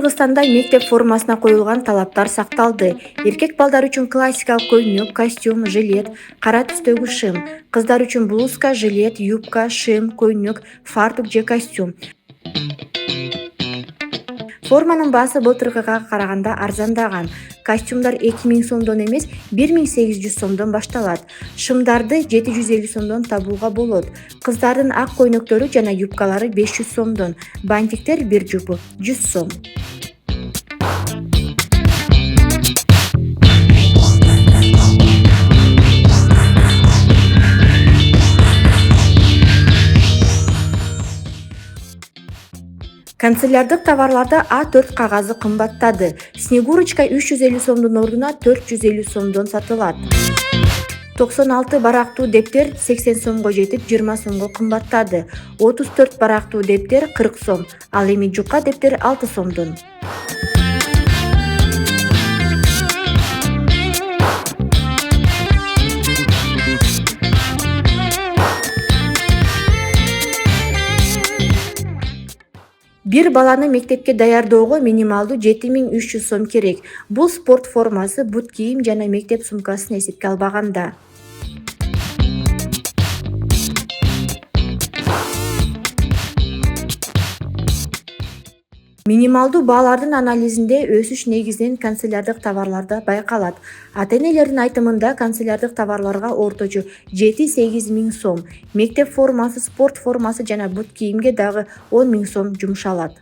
Кыргызстанда мектеп формасына коюлган талаптар сакталды. Эркек балдар үчүн классикалык көйнөк, костюм, жилет, кара түстөгү шым. Кыздар үчүн блузка, жилет, юбка, шым, көйнөк, фартук же костюм. Форманын баасы былтыркыга караганда арзандаган. Костюмдар 2000 сомдон эмес, 1800 сомдон башталат. Шымдарды 750 сомдон табууга болот. Кыздардын ак көйнөктөрү жана юбкалары 500 сомдон. Бантиктер бир жупу 100 сом. Канцелярлык товарларда А4 кагазы кымбаттады. Снегурочка 350 сомдун ордуна 450 сомдон сатылат. 96 барактуу дептер 80 сомго жетип 20 сомго кымбаттады. 34 барактуу дептер 40 сом, ал эми жука дептер 6 сомдон. Бир баланы мектепке даярдоого минималдуу 7300 сом керек. Бул спорт формасы, бут кийим жана мектеп сумкасын эсепке албаганда. Минималдуу баалардын анализинде өсүш негизинен канцелярлык товарларда байкалат. Ата-энелердин айтымында канцелярлык товарларга орточо 7-8 миң сом, мектеп формасы, спорт формасы жана бут кийимге дагы 10 миң сом жумшалат.